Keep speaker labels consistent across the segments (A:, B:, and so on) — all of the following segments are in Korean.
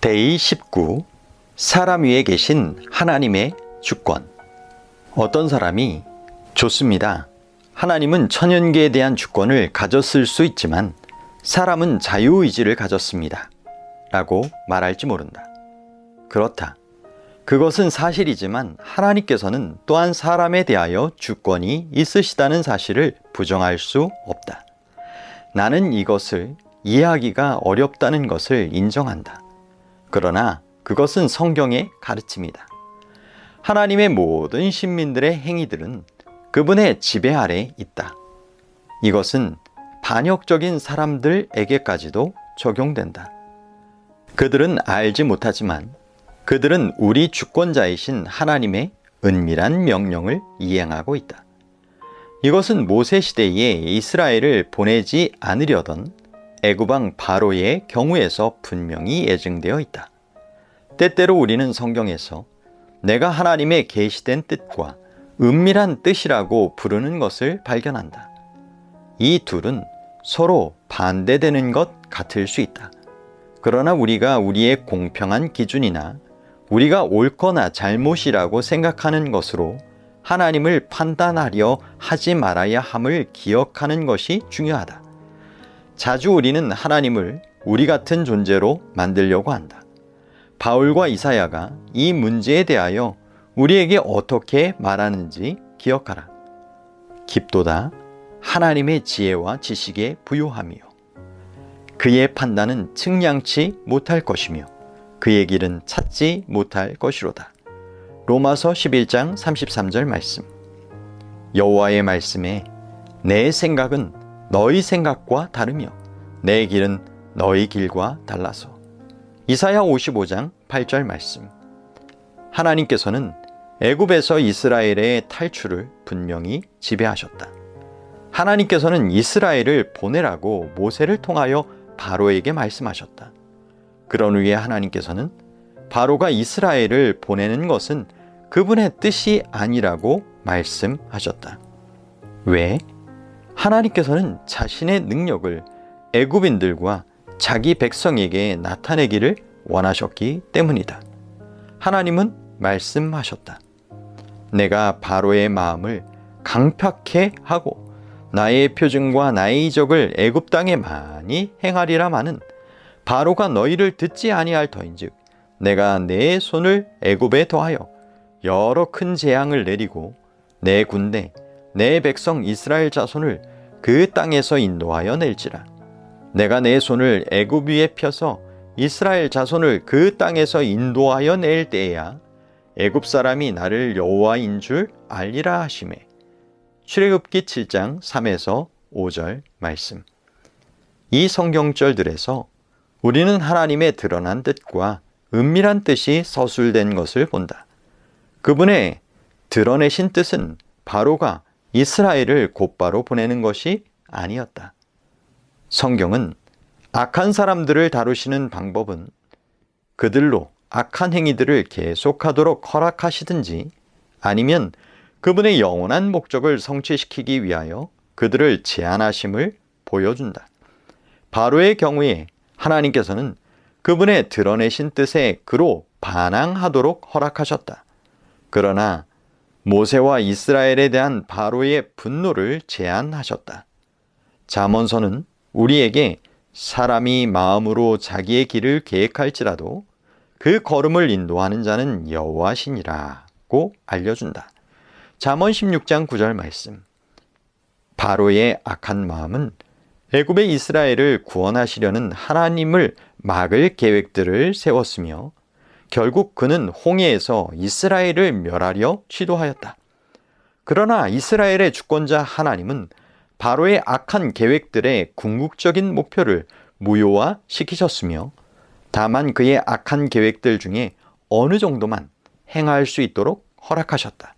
A: 데이 19. 사람 위에 계신 하나님의 주권. 어떤 사람이 좋습니다. 하나님은 천연계에 대한 주권을 가졌을 수 있지만 사람은 자유의지를 가졌습니다. 라고 말할지 모른다. 그렇다. 그것은 사실이지만 하나님께서는 또한 사람에 대하여 주권이 있으시다는 사실을 부정할 수 없다. 나는 이것을 이해하기가 어렵다는 것을 인정한다. 그러나 그것은 성경의 가르침이다. 하나님의 모든 신민들의 행위들은 그분의 지배 아래 있다. 이것은 반역적인 사람들에게까지도 적용된다. 그들은 알지 못하지만 그들은 우리 주권자이신 하나님의 은밀한 명령을 이행하고 있다. 이것은 모세 시대에 이스라엘을 보내지 않으려던 애굽왕 바로의 경우에서 분명히 예증되어 있다. 때때로 우리는 성경에서 내가 하나님의 계시된 뜻과 은밀한 뜻이라고 부르는 것을 발견한다. 이 둘은 서로 반대되는 것 같을 수 있다. 그러나 우리가 우리의 공평한 기준이나 우리가 옳거나 잘못이라고 생각하는 것으로 하나님을 판단하려 하지 말아야 함을 기억하는 것이 중요하다. 자주 우리는 하나님을 우리 같은 존재로 만들려고 한다. 바울과 이사야가 이 문제에 대하여 우리에게 어떻게 말하는지 기억하라. 깊도다 하나님의 지혜와 지식에 부요하며 그의 판단은 측량치 못할 것이며 그의 길은 찾지 못할 것이로다. 로마서 11장 33절 말씀. 여호와의 말씀에 내 생각은 너희 생각과 다르며 내 길은 너희 길과 달라서. 이사야 55장 8절 말씀. 하나님께서는 애굽에서 이스라엘의 탈출을 분명히 지배하셨다. 하나님께서는 이스라엘을 보내라고 모세를 통하여 바로에게 말씀하셨다. 그런 후에 하나님께서는 바로가 이스라엘을 보내는 것은 그분의 뜻이 아니라고 말씀하셨다. 왜? 하나님께서는 자신의 능력을 애굽인들과 자기 백성에게 나타내기를 원하셨기 때문이다. 하나님은 말씀하셨다. 내가 바로의 마음을 강팍해 하고 나의 표징과 나의 이적을 애굽 땅에 많이 행하리라마는 바로가 너희를 듣지 아니할 터인즉 내가 내 손을 애굽에 더하여 여러 큰 재앙을 내리고 내 군대 내 백성 이스라엘 자손을 그 땅에서 인도하여 낼지라. 내가 내 손을 애굽 위에 펴서 이스라엘 자손을 그 땅에서 인도하여 낼 때에야 애굽 사람이 나를 여호와인 줄 알리라 하시매. 출애굽기 7장 3에서 5절 말씀. 이 성경절들에서 우리는 하나님의 드러난 뜻과 은밀한 뜻이 서술된 것을 본다. 그분의 드러내신 뜻은 바로가 이스라엘을 곧바로 보내는 것이 아니었다. 성경은 악한 사람들을 다루시는 방법은 그들로 악한 행위들을 계속하도록 허락하시든지 아니면 그분의 영원한 목적을 성취시키기 위하여 그들을 제한하심을 보여준다. 바로의 경우에 하나님께서는 그분의 드러내신 뜻에 그로 반항하도록 허락하셨다. 그러나 모세와 이스라엘에 대한 바로의 분노를 제한하셨다. 잠언서는 우리에게 사람이 마음으로 자기의 길을 계획할지라도 그 걸음을 인도하는 자는 여호와시니라고 알려준다. 잠언 16장 9절 말씀. 바로의 악한 마음은 애굽의 이스라엘을 구원하시려는 하나님을 막을 계획들을 세웠으며 결국 그는 홍해에서 이스라엘을 멸하려 시도하였다. 그러나 이스라엘의 주권자 하나님은 바로의 악한 계획들의 궁극적인 목표를 무효화시키셨으며 다만 그의 악한 계획들 중에 어느 정도만 행할 수 있도록 허락하셨다.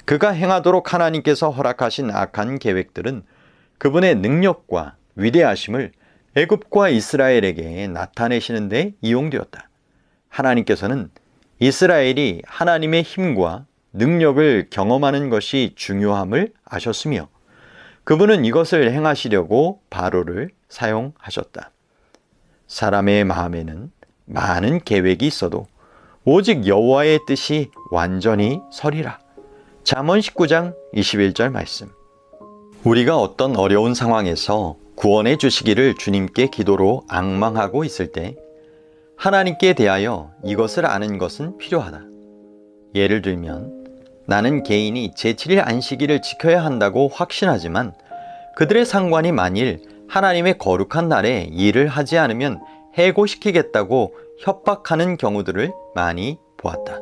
A: 그가 행하도록 하나님께서 허락하신 악한 계획들은 그분의 능력과 위대하심을 애굽과 이스라엘에게 나타내시는 데 이용되었다. 하나님께서는 이스라엘이 하나님의 힘과 능력을 경험하는 것이 중요함을 아셨으며 그분은 이것을 행하시려고 바로를 사용하셨다. 사람의 마음에는 많은 계획이 있어도 오직 여호와의 뜻이 완전히 서리라. 잠언 19장 21절 말씀. 우리가 어떤 어려운 상황에서 구원해 주시기를 주님께 기도로 앙망하고 있을 때 하나님께 대하여 이것을 아는 것은 필요하다. 예를 들면 나는 개인이 제7일 안식일을 지켜야 한다고 확신하지만 그들의 상관이 만일 하나님의 거룩한 날에 일을 하지 않으면 해고시키겠다고 협박하는 경우들을 많이 보았다.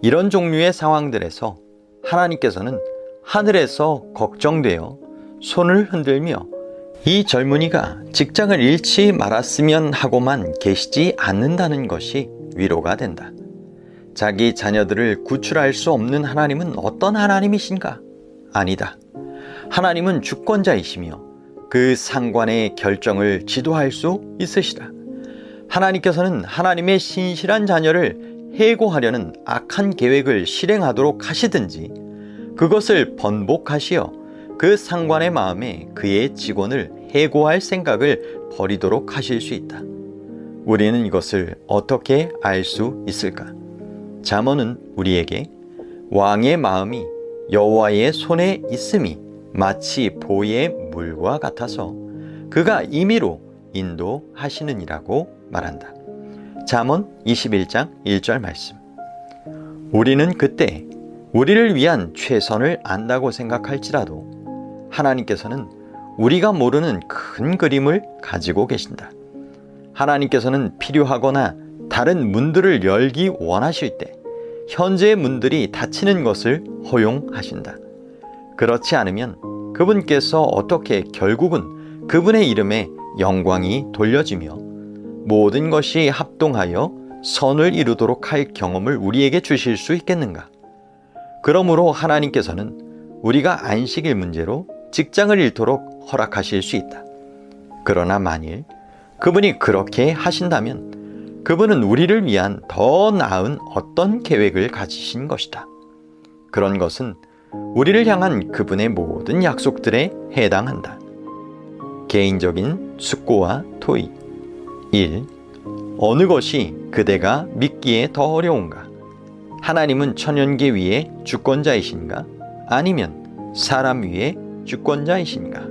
A: 이런 종류의 상황들에서 하나님께서는 하늘에서 걱정되어 손을 흔들며 이 젊은이가 직장을 잃지 말았으면 하고만 계시지 않는다는 것이 위로가 된다. 자기 자녀들을 구출할 수 없는 하나님은 어떤 하나님이신가? 아니다. 하나님은 주권자이시며 그 상관의 결정을 지도할 수 있으시다. 하나님께서는 하나님의 신실한 자녀를 해고하려는 악한 계획을 실행하도록 하시든지 그것을 번복하시어 그 상관의 마음에 그의 직원을 해고할 생각을 버리도록 하실 수 있다. 우리는 이것을 어떻게 알 수 있을까? 잠언은 우리에게 왕의 마음이 여호와의 손에 있음이 마치 보의 물과 같아서 그가 임의로 인도하시느니라고 말한다. 잠언 21장 1절 말씀. 우리는 그때 우리를 위한 최선을 안다고 생각할지라도 하나님께서는 우리가 모르는 큰 그림을 가지고 계신다. 하나님께서는 필요하거나 다른 문들을 열기 원하실 때 현재의 문들이 닫히는 것을 허용하신다. 그렇지 않으면 그분께서 어떻게 결국은 그분의 이름에 영광이 돌려지며 모든 것이 합동하여 선을 이루도록 할 경험을 우리에게 주실 수 있겠는가? 그러므로 하나님께서는 우리가 안식일 문제로 직장을 잃도록 허락하실 수 있다. 그러나 만일 그분이 그렇게 하신다면 그분은 우리를 위한 더 나은 어떤 계획을 가지신 것이다. 그런 것은 우리를 향한 그분의 모든 약속들에 해당한다. 개인적인 숙고와 토의. 1. 어느 것이 그대가 믿기에 더 어려운가? 하나님은 천연계 위의 주권자이신가? 아니면 사람 위의 주권자이신가?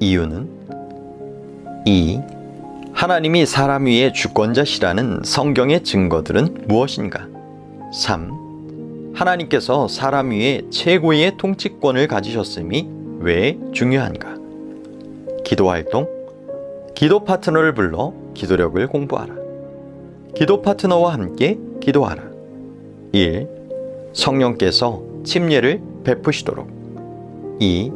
A: 이유는 2. 하나님이 사람 위의 주권자시라는 성경의 증거들은 무엇인가? 3. 하나님께서 사람 위에 최고의 통치권을 가지셨음이 왜 중요한가? 기도활동. 기도 파트너를 불러 기도력을 공부하라. 기도 파트너와 함께 기도하라. 1. 성령께서 침례를 베푸시도록. 2.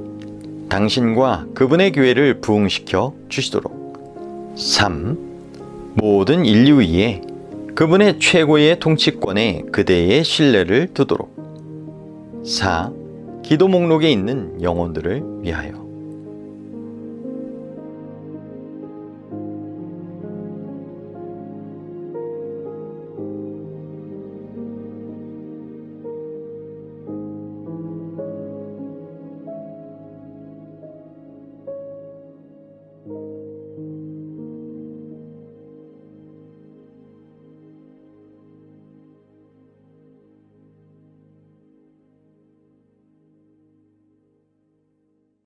A: 당신과 그분의 교회를 부흥시켜 주시도록. 3. 모든 인류 위에 그분의 최고의 통치권에 그대의 신뢰를 두도록. 4. 기도 목록에 있는 영혼들을 위하여.
B: you.